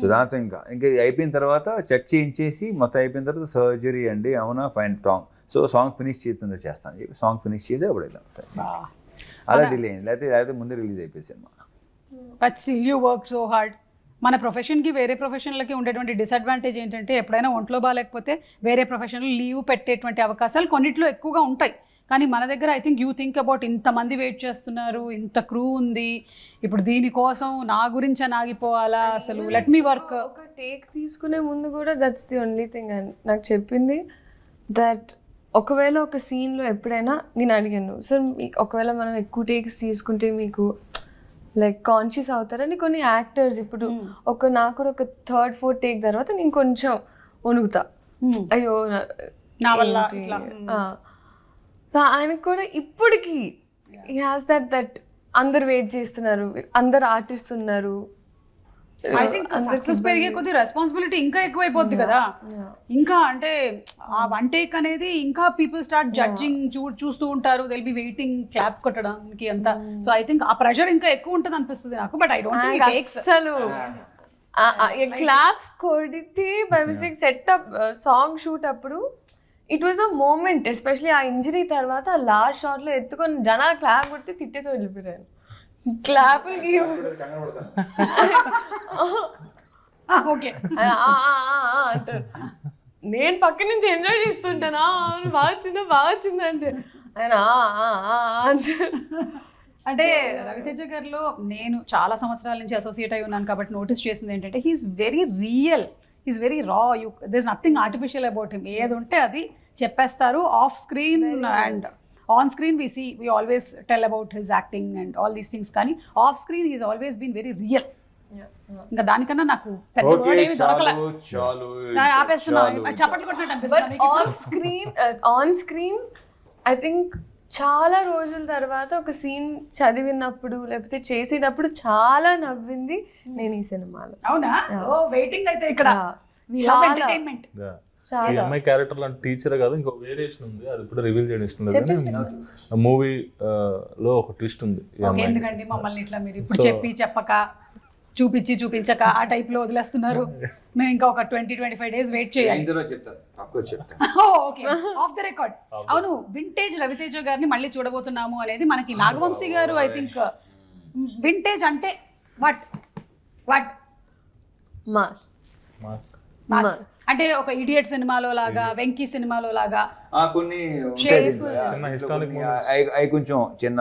సో దాంతో ఇంకా ఇది అయిపోయిన తర్వాత చెక్ చేయించేసి మొత్తం అయిపోయిన తర్వాత సర్జరీ అండి, అవునా ఫైన్ సాంగ్ ఫినిష్ చేస్తుందో చేస్తాను చెప్పి సాంగ్ ఫినిష్ చేసి అప్పుడు వెళ్ళాం. అలా డిలే అయింది, లేకపోతే ముందే రిలీజ్ అయిపోయింది cinema.
But still you work so hard. మన ప్రొఫెషన్కి వేరే ప్రొఫెషన్లకి ఉండేటువంటి డిసడ్వాంటేజ్ ఏంటంటే ఎప్పుడైనా ఒంట్లో బాగాలేకపోతే వేరే ప్రొఫెషన్లో లీవ్ పెట్టేటువంటి అవకాశాలు కొన్నిట్లో ఎక్కువగా ఉంటాయి. కానీ మన దగ్గర I think you think about ఇంతమంది వెయిట్ చేస్తున్నారు, ఇంత క్రూ ఉంది, ఇప్పుడు దీనికోసం నా గురించి ఆగిపోవాలా, అసలు లెట్ మీ వర్క్.
ఒక టేక్ తీసుకునే ముందు కూడా దట్స్ ది ఓన్లీ థింగ్ నాకు చెప్పింది, దట్ ఒకవేళ ఒక సీన్లో ఎప్పుడైనా నేను అడిగాను, సార్ ఒకవేళ మనం ఎక్కువ టేక్స్ తీసుకుంటే మీకు లైక్ కాన్షియస్ అవుతారని కొన్ని యాక్టర్స్ ఇప్పుడు నాకు కూడా ఒక 3rd 4th టేక్ తర్వాత నేను కొంచెం వణుకుతా, అయ్యో
నా వల్ల.
ఆయనకు కూడా ఇప్పటికీ హీ హాస్ దట్ అందరు వెయిట్ చేస్తున్నారు, అందరు ఆర్టిస్ట్ ఉన్నారు.
ఐ థింక్ సక్సెస్ పెరిగే కొద్ది రెస్పాన్సిబిలిటీ ఇంకా ఎక్కువైపోద్ది కదా. ఇంకా అంటే ఆ 1 టేక్ అనేది ఇంకా పీపుల్ స్టార్ట్ జడ్జింగ్, చూస్తూ ఉంటారు, దిల్ బి వెయిటింగ్ క్లాప్ కొట్టడానికి అంతా. సో ఐ థింక్ ఆ ప్రెషర్ ఇంకా ఎక్కువ ఉంటుంది అనిపిస్తుంది నాకు. But I don't think it takes
అసలు క్లాప్స్ కొడితే by mistake setup song shoot అప్పుడు it was a moment, especially ఆ ఇంజరీ తర్వాత లాస్ట్ షాట్ లో ఎత్తుకొని జనాలు క్లాప్ కొడితే తిట్టేసి వెళ్ళిపోయారు. క్లాపులకి
ఓకే
అంటారు, నేను పక్క నుంచి ఎంజాయ్ చేస్తుంటానా, బాగా వచ్చిందా అంటే ఆయన అంటారు.
అంటే రవితేజ గారిలో నేను చాలా సంవత్సరాల నుంచి అసోసియేట్ అయి ఉన్నాను కాబట్టి నోటీస్ చేసింది ఏంటంటే he's very real, he's very raw. There is nothing artificial about him. ఏది ఉంటే అది చెప్పేస్తారు. Off screen and on screen we always tell about his acting and all these things, కానీ off screen he's always been very real. ఇంకా దానికన్నా నాకు పెద్ద word ఏమీ దొరకలే. ఆపేస్తున్నా, చప్పట్లు కొట్టినట్టు అనిపిస్తుంది.
ఆన్ స్క్రీన్ ఐ థింక్ చాలా రోజుల తర్వాత ఒక సీన్ చదివినప్పుడు లేకపోతే చేసేటప్పుడు చాలా నవ్వింది నేను ఈ సినిమాలో.
అవునా? ఓ వెయిటింగ్ అయితే ఇక్కడ ఎంటర్టైన్మెంట్.
ఈ అమ్మాయి క్యారెక్టర్ లాంటి టీచర్ కాదు, ఇంకో వేరియేషన్ ఉంది, అది ఇప్పుడు రివీల్ చేయడం ఇష్టం లేదు. మూవీ లో ఒక ట్విస్ట్ ఉంది.
ఎందుకంటే మమ్మల్ని ఇట్లా మీరు ఇప్పుడు చెప్పక చూపించక ఆ టైప్ లో వదిలేస్తున్నారు. మేము ఇంకా ఒక 20-25 days వెయిట్ చేయాలి. Okay, of the record. అవును, వింటేజ్ రవితేజ గారిని మళ్ళీ చూడబోతున్నాము అనేది మనకి నాగవంశీ గారు ఐ థింక్ వింటేజ్ అంటే వాట్
మాస్
అంటే ఒక ఇడియట్ సినిమాలో లాగా, వెంకీ సినిమాలో లాగా
కొన్ని అవి కొంచెం చిన్న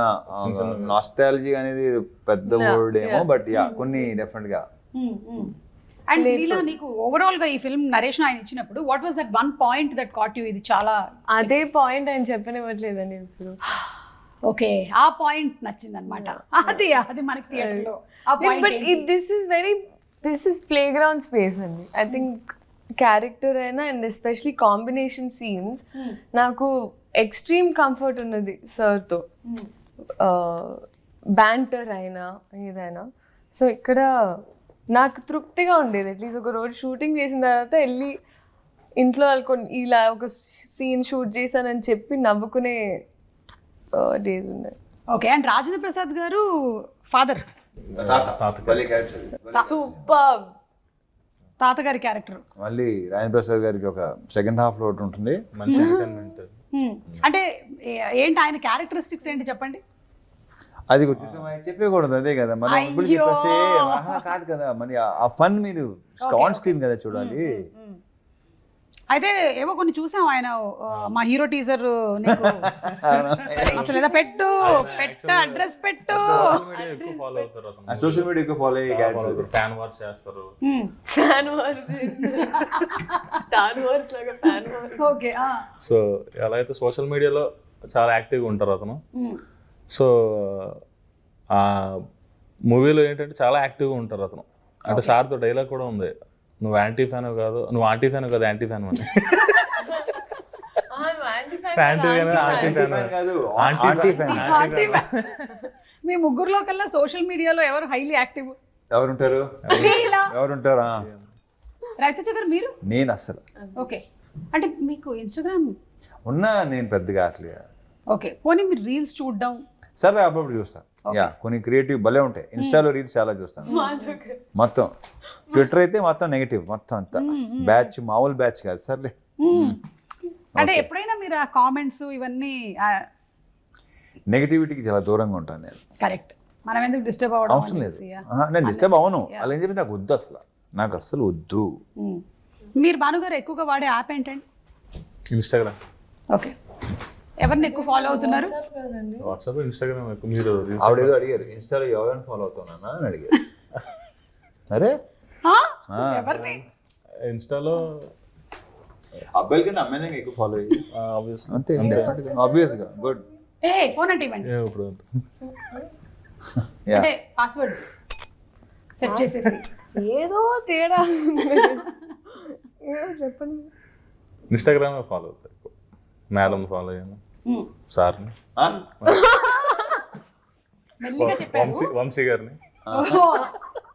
నాస్టాలజీ అనేది పెద్ద వర్డ్ ఏమో, బట్ యా కొన్ని డెఫినెట్ గా.
అండ్ లీలా, నీకు ఓవరాల్ గా ఈ ఫిల్మ్ నరేషన్ ఆయన ఇచ్చినప్పుడు what was that one point that caught you? ఇది చాలా
అదే పాయింట్ ఆయన చెప్పనివ్వట్లేదండి ఇప్పుడు.
ఓకే, ఆ పాయింట్ నచ్చింది అనమాట. అది మనకి థియేటర్ లో ఆ point.
But this is play ground space అండి. ఐ థింక్ క్యారెక్టర్ అయినా అండ్ ఎస్పెషలీ కాంబినేషన్ సీన్స్ నాకు ఎక్స్ట్రీమ్ కంఫర్ట్ ఉన్నది సార్తో, బ్యాంటర్ అయినా ఏదైనా. సో ఇక్కడ నాకు తృప్తిగా ఉండేది. అట్లీస్ట్ ఒక రోజు షూటింగ్ చేసిన తర్వాత వెళ్ళి ఇంట్లో వాళ్ళకొని ఇలా ఒక సీన్ షూట్ చేశానని చెప్పి నవ్వుకునే డేస్ ఉన్నాయి.
ఓకే, అండ్ రాజేంద్ర ప్రసాద్ గారు ఫాదర్,
సూపర్
తాతగారి క్యారెక్టర్.
మళ్ళీ రాజేంద్ర ప్రసాద్ గారికి ఒక సెకండ్ హాఫ్ లో ఉంటుంది,
మంచి ఎంటర్టైన్మెంట్.
అంటే ఏంటి ఆయన క్యారెక్టరిస్టిక్స్ ఏంటి చెప్పండి?
అది చెప్పకూడదు, అదే కదా మనం ఇప్పుడు చెప్పేస్తే కాదు కదా, మరి ఆ ఫన్ మీరు ఆన్ స్క్రీన్ కదా చూడాలి.
అయితే ఏవో కొన్ని చూసాం ఆయన మా హీరో టీజర్, అసలు ఏదో పెట్టు అడ్రస్ పెట్టు,
సోషల్ మీడియా ఎక్కువ ఫాలో అయ్యే క్యారెక్టర్.
ఫ్యాన్ వార్స్ చేస్తారు,
స్టార్ వార్స్ లాగా ఫ్యాన్ వార్స్.
ఓకే,
సో ఎలా అయితే సోషల్ మీడియాలో చాలా యాక్టివ్గా ఉంటారు అతను. సో ఆ మూవీలో ఏంటంటే చాలా యాక్టివ్గా ఉంటారు అతను. అంటే సార్తో డైలాగ్ కూడా ఉంది, నువ్వు యాంటీ ఫ్యాన్ కాదు, నువ్వు ఆంటీ ఫ్యాన్ కాదు, యాంటీ ఫ్యాన్ అని. Anti fan, anti fan.
కాదు,
Aunty
aunty
fan.
fan.
Aunty fan.
మీ ముగ్గురులో కల్లా సోషల్ మీడియాలో ఎవరు హైలీ యాక్టివ్?
ఎవరుంటారు? ఎవరుంటారా?
రవితేజ గారు మీరు?
నేను అసలు
ఓకే, అంటే మీకు ఇన్స్టాగ్రామ్
ఉన్నా, నేను పెద్దగా అసలు
ఓకే. పోనీ మీరు రీల్స్ చూడడం
సరే అప్పుడప్పుడు చూస్తాను. యా, కొన్ని క్రియేటివ్ భలే ఉంటాయి. ఇన్స్టాలో రీల్స్ చాలా చూస్తాను. మొత్తం ట్విట్టర్ అయితే మొత్తం నెగిటివ్, మొత్తం అంతా బ్యాచ్, మామూలు బ్యాచ్ కాదు. సర్లే,
అంటే ఎప్పుడైనా మీరు ఆ కామెంట్స్ ఇవన్నీ
నెగిటివిటీకి చాలా దూరంగా ఉంటాను నేను.
కరెక్ట్, మనం ఎందుకు డిస్టర్బ్ అవ్వడం
అవసరం లేదు. నేను డిస్టర్బ్ అవ్వను. అలా ఏం చెప్పి నాకు వద్దు, అసలు నాకు అస్సలు వద్దు.
మీరు భానుగారు ఎక్కువగా వాడే యాప్ ఏంటండి?
ఇన్స్టాగ్రామ్.
ఓకే, ఎవరిని ఎక్కువ ఫాలో అవుతున్నారు?
వాట్సాప్, ఇన్స్టాగ్రామ్ ఎక్కువ. మీరు
ఆవిడేదో అడిగారు, ఇన్స్టాలో ఎవరైనా ఫాలో అవుతున్నానా అని అడిగారు. అరే
ఎవరిని?
ఇన్స్టాలో
అబ్బాయిల కన్నా అమ్మాయిలకి ఎక్కువ ఫాలో అయ్యి అంతే, ఆబ్వియస్గా. గుడ్.
ఏ ఫోన్ అంటే ఇవ్వండి.
ఇప్పుడు
అంటే పాస్వర్డ్స్ సెట్ చేసేసి
ఏదో తేడా ఏదో చెప్పండి.
ఇన్స్టాగ్రామ్ ఫాలో అవుతారు ఎక్కువ. మేడం ఫాలో అయ్యాను, సార్ని,
మెల్లిగా చెప్పారు.
వంశీ గారిని.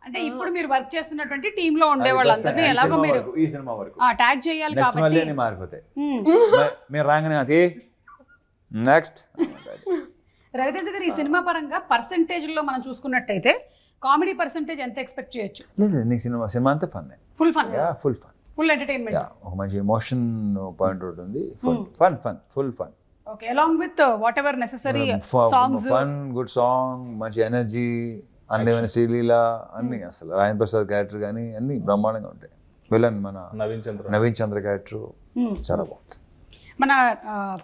అంటే ఇప్పుడు మీరు వర్క్ చేస్తున్నటువంటి టీమ్ లో ఉండే వాళ్ళందరినీ ఎలాగో మీరు
ఈ సినిమా వరకు
ట్యాగ్ చేయాలి
నెక్స్ట్
కాబట్టి
మళ్ళీ అన్ని మారిపోతాయి. మీరు రాగానే అది నెక్స్ట్.
రవితేజ గారు, ఈ సినిమా పరంగా పర్సెంటేజ్ లో మనం చూసుకున్నట్టయితే కామెడీ పర్సెంటేజ్ ఎంత ఎక్స్పెక్ట్ చేయొచ్చు?
లేదు, నీకు సినిమా అంతా fun.
Full fun,
full fun,
full entertainment.
ఒక మంచి ఎమోషన్ పాయింట్ ఉంటుంది. Fun, full fun.
Okay, along with what ever necessary songs.
Fun, good song, మంచి ఎనర్జీ, అన్ని శ్రీలీల అన్ని, అసలు రాజేంద్ర ప్రసాద్ క్యారెక్టర్ కానీ అన్ని బ్రహ్మాండంగా ఉంటాయి. విలన్ మన నవీన్ చంద్ర క్యారెక్టర్ చాలా బాగుంటుంది.
మన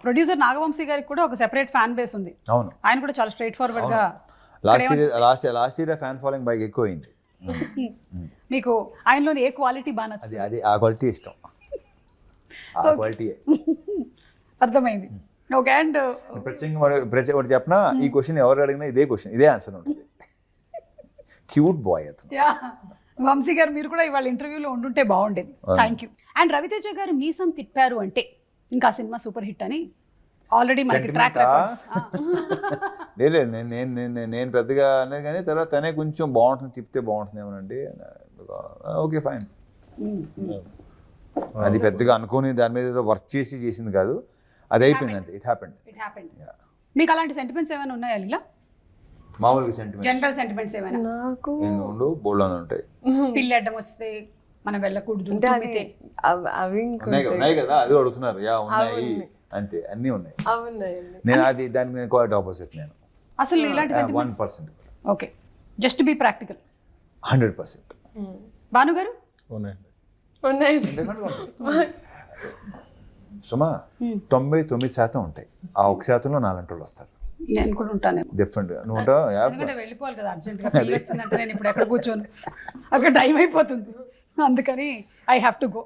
ప్రొడ్యూసర్ నాగవంశీ గారికి కూడా ఒక సెపరేట్ ఫ్యాన్ బేస్ ఉంది.
అవును,
ఆయన కూడా చాలా స్ట్రైట్ ఫార్వర్డ్ గా.
లాస్ట్ ఇయర్ ఫ్యాన్ ఫాలోయింగ్ బాగా ఎక్కువ అయింది.
మీకు ఆయనలోని ఏ క్వాలిటీ బాగా నచ్చింది?
అది ఆ క్వాలిటీ ఇష్టం, ఆ క్వాలిటీ.
అర్థమైంది. ఓకే, అండ్
ప్రత్యేకంగా ఒకటి చెప్పినా, ఈ క్వశ్చన్ ఎవరు అడిగినా ఇదే క్వశ్చన్, ఇదే ఆన్సర్ ఉంటుంది. క్యూట్ బాయ్ అతను.
వంశీ గారు, మీరు కూడా ఇవాళ ఇంటర్వ్యూలో ఉండుంటే బాగుండేది. Thank you. అండ్ రవితేజ గారు మీసం తిప్పారు అంటే ఇంకా సినిమా సూపర్ హిట్ అని ఆల్రెడీ మనకి ట్రాక్ రికార్డ్స్.
లేదు, నేను పెద్దగా అనేది కానీ తర్వాత తనే కొంచెం బాగుంటుంది, తిప్పితే బాగుంటుంది ఏమనంటే ఓకే ఫైన్. అది పెద్దగా అనుకోని దాని మీద వర్క్ చేసింది కాదు, అది అయిపోయింది అంతే. It happened.
మీకు అలాంటి సెంటిమెంట్స్ ఏమైనా ఉన్నాయా లీలా?
మామూలుగా సెంటిమెంట్,
జనరల్ సెంటిమెంట్స్ ఏమైనా?
నాకు
ఉండు, బోల్డ్ ఉంటాయి.
పిల్లి అడ్డం వస్తే మనం వెళ్ళకూడదు,
అంటే అది అవి
ఉన్నాయి కదా, అది అడుగుతున్నారు. యా ఉన్నాయి, అంతే, అన్నీ ఉన్నాయి.
అవునాయండి.
నేను అది దానికి క్వైట్ ఆపోజిట్. నేను
అసలు ఇలాంటి
1%.
Okay, just be practical.
100%.
Bhanu గారు?
ఉన్నాయండి.
సుమా 99% ఉంటాయి, ఆ 1%లో 4 వాళ్ళు వస్తారు.
నేను కూడా ఉంటానేమో
డిఫరెంట్ గా. నువ్వు ఉంటావు,
ఎందుకంటే వెళ్ళిపోవాలి కదా అర్జెంట్ గా. పిల్లి వచ్చిందంటే నేను ఇప్పుడు ఎక్కడ కూర్చోను, అక్కడ టైం అయిపోతుంది, అందుకని I have to go.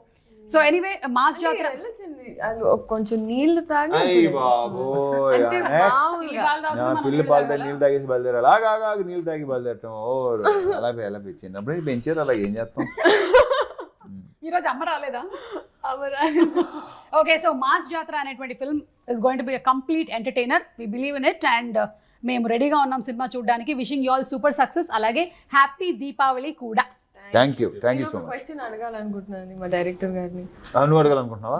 So anyway, mass జాతర
అది కొంచెం నీళ్లు తాగి
పిల్లి పాలు తాగి నీళ్ళు తాగేసి బయలుదేరాలి. అలాగా నీళ్ళు తాగి బయలుదేరటం అలా చిన్నప్పుడు పెంచారు, అలా ఏం చేస్తాం.
ఈరోజు అమ్మ రాలేదా? ఓకే, సో మాస్ జాతర అనేటువంటి film is going to be a complete entertainer. We believe in it and మేము రెడీగా ఉన్నాం సినిమా చూడడానికి. Wishing you all super success, అలాగే హ్యాపీ దీపావళి కూడా.
Thank you so much.
Question అడగాలనుకుంటున్నాను మా డైరెక్టర్ గారిని.
నువ్వు అడగాలనుకుంటున్నావా?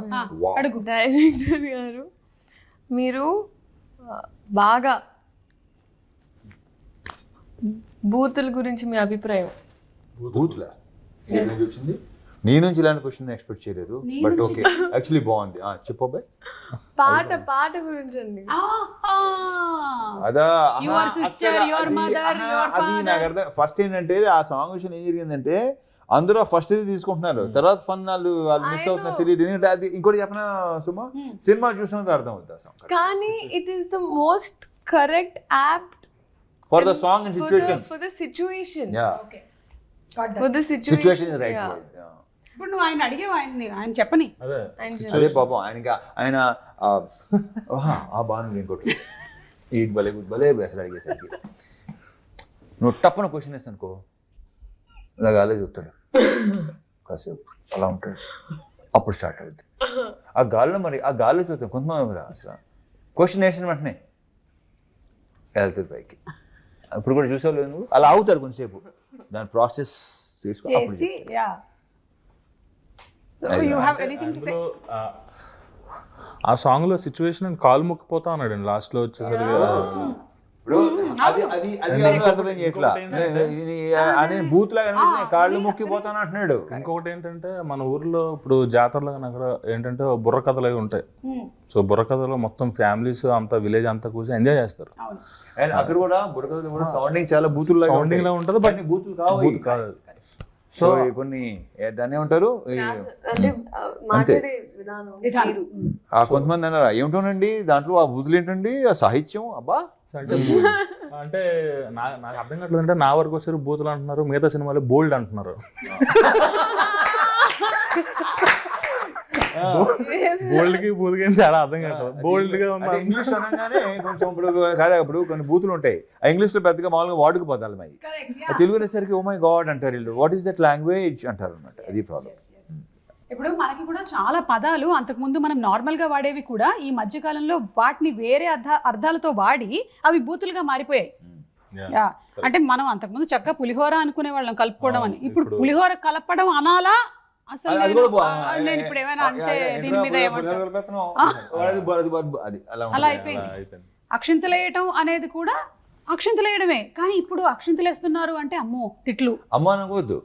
అడుగు.
డైరెక్టర్ గారు, మీరు బాగా బూతుల గురించి మీ అభిప్రాయం?
బూతులా? నీ నుంచి ఇలాంటి క్వశ్చన్ ఎక్స్పెక్ట్ చేయలేదు, బట్ ఓకే, యాక్చువల్లీ బాగుంది. చెప్పబాయ్.
పాట గురించి అండి.
అదా
అది
నాకు అర్థం. ఫస్ట్ ఏంటంటే ఆ సాంగ్ విషయం ఏం జరిగిందంటే, అందరూ ఫస్ట్ ఇది తీసుకుంటున్నారు, తర్వాత ఫన్ వాళ్ళు మిస్ అవుతున్నారు, తెలియదు. ఎందుకంటే అది ఇంకోటి చెప్పిన సుమా, సినిమా చూసినంత అర్థం అవుతుంది ఆ సాంగ్.
కానీ it is the most correct apt
for the song and situation.
For the situation.
Okay, got that.
For the
situation is right.
ఇప్పుడు నువ్వు ఆయన అడిగేవా? ఆయన చెప్పని.
అదే పాపం ఆయన ఆ బాను ఇంకోటి ఈ భలే అసలు అడిగేసరికి నువ్వు టప్పున క్వశ్చన్ వేస్తా అనుకో, ఇలా అలా చెప్తాడు. కాసేపు అలా ఉంటాడు, అప్పుడు స్టార్ట్ అవుతుంది ఆ గాల్లో. మరి ఆ గాల్లో చూద్దాం కొంతమంది అసలు క్వశ్చన్ వేసిన వెంటనే వెళ్తుంది పైకి. ఇప్పుడు కూడా చూసావు నువ్వు, అలా అవుతాడు కొంచెంసేపు, దాని ప్రాసెస్ తీసుకుని అప్పుడు
చేసి yeah you have anything to say.
అందులో ఆ సాంగ్ లో సిచ్యువేషన్ అండ్ కాలు మొక్కిపోతా అన్నాడు అండి లాస్ట్ లో వచ్చేసరికి.
ఇప్పుడు అది అది అది ఎవరు అర్థం చేయట్లా, అనే బూత్ లాగా కాళ్ళు మొక్కిపోతాను అంటున్నాడు.
ఇంకొకటి ఏంటంటే మన ఊర్లో ఇప్పుడు జాతరలో కానీ అక్కడ ఏంటంటే బుర్ర కథలు అవి ఉంటాయి. సో బుర్ర కథలో మొత్తం ఫ్యామిలీస్ అంతా విలేజ్ అంతా కూర్చొని ఎంజాయ్ చేస్తారు.
అండ్ అక్కడ కూడా బుర్ర కథలు కూడా సౌండింగ్ చాలా బూతులు
సౌండింగ్ లా ఉంటుంది, బట్
బూతులు కాదు. సో కొన్ని దాన్ని ఏమంటారు
అంటే మాట్లాడే విధానం
ఆ కొంతమంది అన్నారా ఏమిటోనండి దాంట్లో ఆ బూతులు ఏంటండి ఆ సాహిత్యం అబ్బా
అంటే అంటే నాకు అర్థం కావట్లేదు. అంటే నా వరకు వచ్చారు బూతులు అంటున్నారు, మిగతా సినిమాలో బోల్డ్ అంటున్నారు. బోల్డ్ కి బూతుకి చాలా అర్థం కాదు. బోల్డ్ గా
ఇంగ్లీష్ అనగానే కొంచెం ఇప్పుడు కాదా ఇప్పుడు కొన్ని బూతులు ఉంటాయి, ఆ ఇంగ్లీష్ లో పెద్దగా మామూలుగా వాడుకుపోతారు మరి. తెలుగు అనేసరికి ఓ మై గాడ్ అంటారు వీళ్ళు, వాట్ ఈస్ దట్ లాంగ్వేజ్ అంటారు అనమాట. అది ప్రాబ్లం.
ఇప్పుడు మనకి కూడా చాలా పదాలు అంతకుముందు మనం నార్మల్గా వాడేవి కూడా ఈ మధ్యకాలంలో వాటిని వేరే అర్థాలతో వాడి అవి బూతులుగా మారిపోయాయి. యా అంటే మనం అంతకుముందు చక్కగా పులిహోర అనుకునే వాళ్ళం కలుపుకోవడం అని, ఇప్పుడు పులిహోర కలపడం అనాలా అసలు నేను ఇప్పుడు ఏమైనా అంటే దీని మీద అలా అయిపోయింది. అక్షింతలేయటం అనేది కూడా అక్షింతలేయడమే, కానీ ఇప్పుడు అక్షింతలేస్తున్నారు అంటే అమ్మో తిట్లు.
అమ్మ అనుకోవద్దు,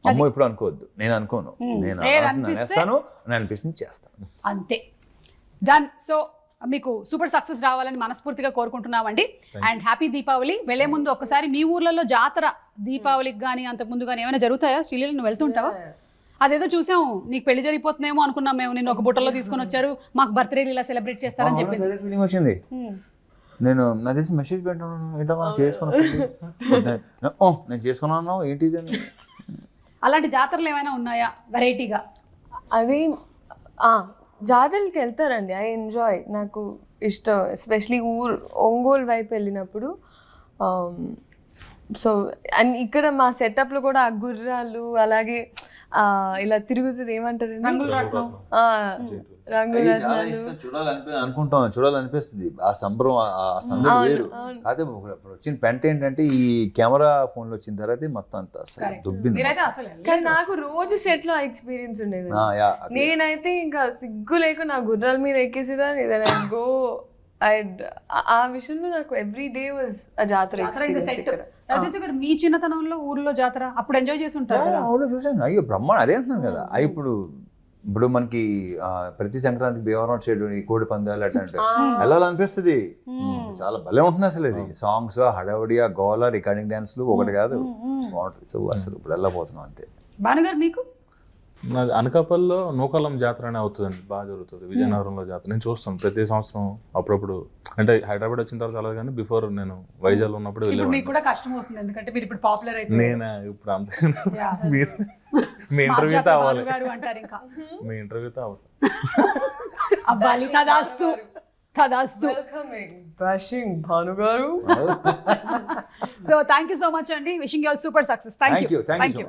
అమ్మో ఇప్పుడు అనుకోవద్దు, నేను అనుకోను, నేను అనేస్తాను, నేను అనిపిస్తుంది చేస్తాను
అంతే. డన్. సో మీకు సూపర్ సక్సెస్ రావాలని మనస్ఫూర్తిగా కోరుకుంటున్నామండి. And happy Deepavali. వెళ్లే ముందు ఒక్కసారి మీ ఊర్లలో జాతర దీపావళికి కానీ అంతకుముందు కానీ ఏమైనా జరుగుతాయా? శ్రీలీల నువ్వు వెళ్తుంటావా? అదేదో చూసాం, నీకు పెళ్లి జరిగిపోతుందేమో అనుకున్నాం మేము, నిన్ను ఒక బుట్టలో తీసుకొని వచ్చారు, మాకు బర్త్డే ఇలా సెలబ్రేట్ చేస్తారని చెప్పింది.
ఫీలింగ్ వచ్చింది. నేను నా తెలిసి మెసేజ్ పెట్టాను, ఏంటమ్మా నేను చేసుకున్నాను ఏంటి ఇది.
అలాంటి జాతరలు ఏమైనా ఉన్నాయా వెరైటీగా?
అది జాతరలకి వెళ్తారండి, ఐ ఎంజాయ్, నాకు ఇష్టం. ఎస్పెషలీ ఒంగోలు వైపు వెళ్ళినప్పుడు. సో అండ్ ఇక్కడ మా సెటప్లో కూడా ఆ గుర్రాలు అలాగే ఇలా తిరుగుతుంది, ఏమంటారు
చూడాలనిపిస్తుంది. ఆ సంబరం ఆ సందడి వేరు. అదే ఇప్పుడు వచ్చిన పెంట ఏంటంటే ఈ కెమెరా ఫోన్ లో వచ్చిన తర్వాత మొత్తం అంతా అసలు దుబ్బింది.
కానీ నాకు రోజు సెట్ లో ఎక్స్పీరియన్స్ ఉండేది. నేనైతే ఇంకా సిగ్గు లేక నా గుర్రాల మీద ఎక్కేసేదాన్ని. గో ఆ విషయంలో నాకు ఎవ్రీ డే వాజ్ ఆ జాతర.
మీ చిన్నతనంలో ఊర్లో జాతర అప్పుడు ఎంజాయ్ చేసి ఉంటారు.
చూసాను, అయ్యో బ్రహ్మాండ, అదే అంటున్నాను కదా. ఇప్పుడు మనకి ప్రతి సంక్రాంతికి భీమవరం సైడ్ కోడి పందాలు అట్లాంటి వెళ్ళాలనిపిస్తుంది. చాలా భలే ఉంటుంది అసలు. ఇది సాంగ్స్ హడావుడి గోల రికార్డింగ్ డాన్స్లు ఒకటి కాదు, బాగుంటుంది. సో అసలు ఇప్పుడు వెళ్ళబోతున్నాం అంతే.
భానుగారు మీకు?
నాది అనకాపల్లిలో నూకాలం జాతర అనే అవుతుందండి, బాగా జరుగుతుంది. విజయనగరంలో జాతర నేను చూస్తాను ప్రతి సంవత్సరం. అప్పుడప్పుడు అంటే హైదరాబాద్ వచ్చిన తర్వాత అలా, కానీ బిఫోర్ నేను వైజాగ్ ఉన్నప్పుడు
మీకు కూడా కష్టం అవుతుంది ఎందుకంటే మీరు ఇప్పుడు పాపులర్ అయిపోయారు.
నేను ఇప్పుడు అంతే. మీ ఇంటర్వ్యూతో అవ్వాలి, మీ ఇంటర్వ్యూతో అవ్వాలి.
అవ్వాలి. తదాస్తు తదాస్తు.
భానుగారు.
So thank you so much అండి. Wishing you all super success. Thank you.